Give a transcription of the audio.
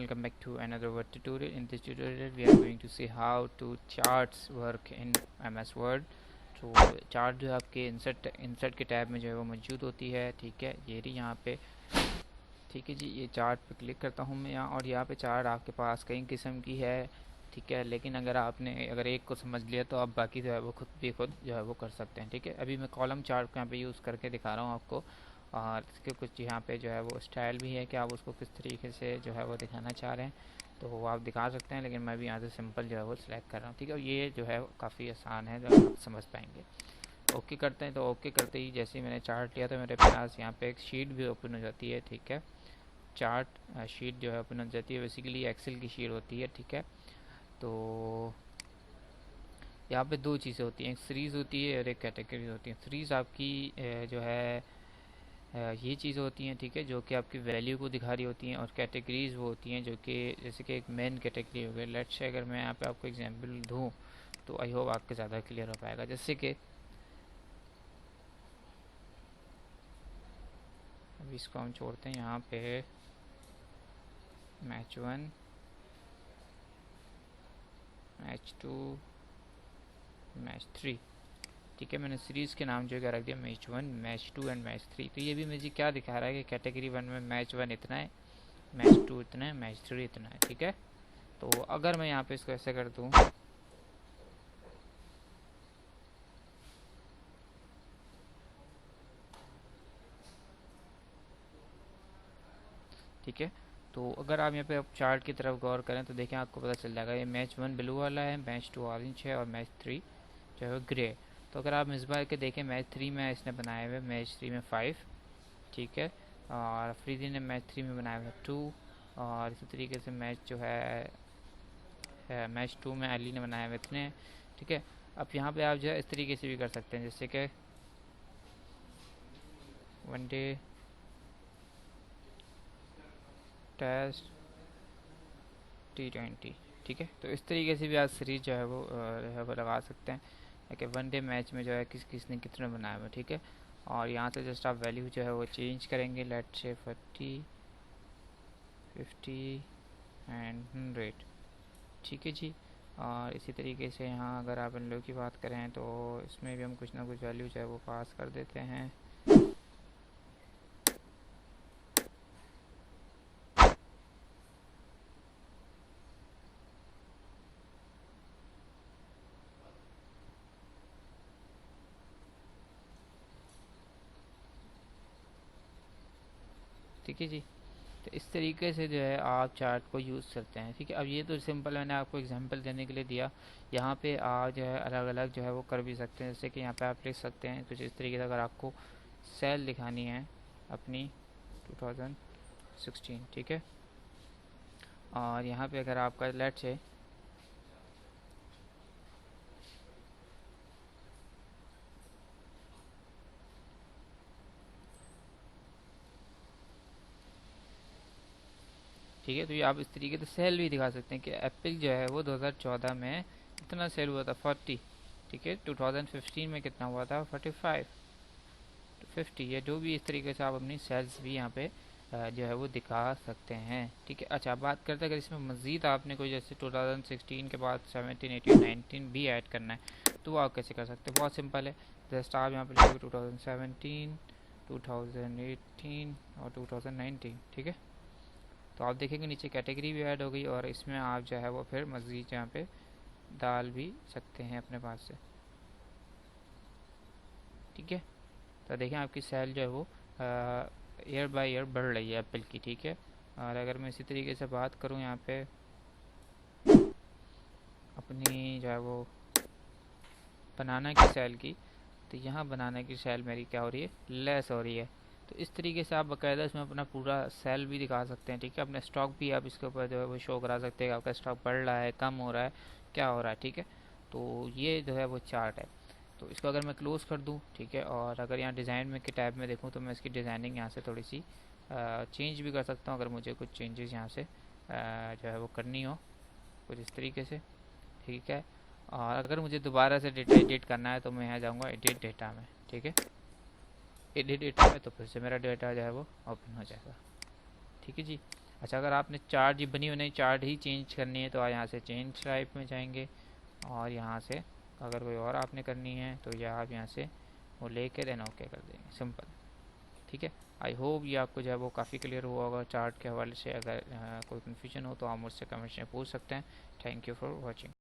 welcome back to another Word tutorial. In this tutorial we are going to see how to charts work in MS Word. तो chart जो है आपके insert के tab में जो है वो मौजूद होती है। ठीक है, ये रही यहाँ पे। ठीक है जी, ये चार्ट पे क्लिक करता हूँ मैं यहाँ, और यहाँ पे चार्ट आपके पास कई किस्म की है। ठीक है, लेकिन अगर एक को समझ लिया तो आप बाकी जो है वो खुद जो है वो कर सकते हैं। ठीक है, अभी मैं कॉलम चार्ट को यहाँ पे यूज़ करके दिखा रहा हूँ आपको, और इसके कुछ यहाँ पे जो है वो स्टाइल भी है कि आप उसको किस तरीके से जो है वो दिखाना चाह रहे हैं, तो वो आप दिखा सकते हैं। लेकिन मैं भी यहाँ से सिंपल जो है वो सिलेक्ट कर रहा हूँ। ठीक है, और ये जो है काफ़ी आसान है, जो आप समझ पाएंगे। ओके करते हैं, तो ओके करते ही जैसे ही मैंने चार्ट लिया तो मेरे पास यहाँ पे एक शीट भी ओपन हो जाती है। ठीक है, चार्ट शीट जो है ओपन हो जाती है, बेसिकली एक्सेल की शीट होती है। ठीक है, तो यहाँ पे दो चीज़ें होती हैं, एक सीरीज़ होती है और एक कैटेगरी होती है। सीरीज़ आपकी जो है ये चीज़ें होती हैं, ठीक है, जो कि आपकी वैल्यू को दिखा रही होती हैं, और कैटेगरीज वो होती हैं जो कि जैसे कि एक मेन कैटेगरी हो गई। लेट्स से अगर मैं यहाँ पे आपको एग्जांपल दूँ तो आई होप आपके ज़्यादा क्लियर हो पाएगा। जैसे कि अभी इसको हम छोड़ते हैं, यहाँ पे मैच 1, मैच 2, मैच 3। ठीक है, मैंने सीरीज़ के नाम जो है रख दिया मैच 1, मैच 2 एंड मैच 3। तो ये भी मुझे क्या दिखा रहा है कि कैटेगरी 1 में मैच 1 इतना है, मैच 2 इतना है, मैच 3 इतना है। ठीक है, तो अगर मैं यहाँ पे इसको ऐसे कर दूँ, ठीक है, तो अगर आप यहाँ पे आप चार्ट की तरफ गौर करें तो देखें आपको पता चल जाएगा। ये मैच 1 ब्लू वाला है, मैच 2 ऑरेंज है, और मैच 3 जो है ग्रे। तो अगर आप इस बार के देखें, मैच 3 में इसने बनाए हुए, मैच 3 में 5। ठीक है, और अफरीदी ने मैच 3 में बनाया हुआ 2, और इसी तरीके से मैच जो है मैच 2 में अली ने बनाया हुआ इतने। ठीक है, अब यहाँ पे आप जो है इस तरीके से भी कर सकते हैं, जैसे कि वनडे टेस्ट T20। ठीक है, तो इस तरीके से भी आप सीरीज जो है वो लगा सकते हैं कि वनडे मैच में जो है किसने कितने बनाए हुए। ठीक है, और यहाँ से जस्ट आप वैल्यू जो है वो चेंज करेंगे, लेट से 40, 50 एंड 100। ठीक है जी, और इसी तरीके से यहाँ अगर आप इन लोगों की बात करें तो इसमें भी हम कुछ ना कुछ वैल्यू जो है वो पास कर देते हैं। ठीक है जी, तो इस तरीके से जो है आप चार्ट को यूज़ करते हैं। ठीक है, अब ये तो सिंपल मैंने आपको एग्जांपल देने के लिए दिया। यहाँ पे आप जो है अलग अलग जो है वो कर भी सकते हैं, जैसे कि यहाँ पे आप लिख सकते हैं कुछ इस तरीके से। अगर आपको सेल दिखानी है अपनी 2016, ठीक है, और यहाँ पे अगर आपका लेट से ठीक है, तो ये आप इस तरीके से सेल भी दिखा सकते हैं कि एप्पल जो है वो 2014 में इतना सेल हुआ था 40। ठीक है, 2015 में कितना हुआ था 45, 50। ये जो भी इस तरीके से आप अपनी सेल्स भी यहाँ पे जो है वो दिखा सकते हैं। ठीक है, अच्छा बात करते हैं अगर इसमें मज़ीद आपने कोई जैसे 2016 के बाद 17, 18, 19 भी ऐड करना है तो आप कैसे कर सकते हैं। बहुत सिंपल है, जस्ट आप यहाँ पे लिखोगे 2017, 2018 और 2019। ठीक है, तो आप देखेंगे नीचे कैटेगरी भी ऐड हो गई, और इसमें आप जो है वो फिर मज़ीद यहाँ पे डाल भी सकते हैं अपने पास से। ठीक है, तो देखें आपकी सेल जो है वो ईयर बाय ईयर बढ़ रही है एप्पल की। ठीक है, और अगर मैं इसी तरीके से बात करूँ यहाँ पे अपनी जो है वो बनाना की सेल की, तो यहाँ बनाना की सेल मेरी क्या हो रही है, लेस हो रही है। तो इस तरीके से आप बाकायदा इसमें अपना पूरा सेल भी दिखा सकते हैं। ठीक है, अपना स्टॉक भी आप इसके ऊपर जो है वो शो करा सकते हैं, आपका स्टॉक बढ़ रहा है, कम हो रहा है, क्या हो रहा है। ठीक है, तो ये जो है वो चार्ट है। तो इसको अगर मैं क्लोज़ कर दूं, ठीक है, और अगर यहाँ डिज़ाइन में के टैब में देखूं तो मैं इसकी डिज़ाइनिंग यहाँ से थोड़ी सी चेंज भी कर सकता हूँ, अगर मुझे कुछ चेंजेस यहाँ से जो है वो करनी हो कुछ इस तरीके से। ठीक है, और अगर मुझे दोबारा से डेटा एडिट करना है तो मैं यहाँ जाऊँगा एडिट डेटा में। ठीक है, एडिट डेटा में तो फिर से मेरा डेटा जो है वो ओपन हो जाएगा। ठीक है जी, अच्छा, अगर आपने चार्ट ही बनी हुई चार्ट ही चेंज करनी है तो यहाँ से चेंज टाइप में जाएंगे, और यहाँ से अगर कोई और आपने करनी है तो ये आप यहाँ से वो लेके देन ओके कर देंगे, सिंपल। ठीक है, आई होप ये आपको जो है वो काफ़ी क्लियर हुआ होगा चार्ट के हवाले से। अगर कोई कन्फ्यूजन हो तो आप मुझसे कमेंट्स में पूछ सकते हैं। Thank you for watching.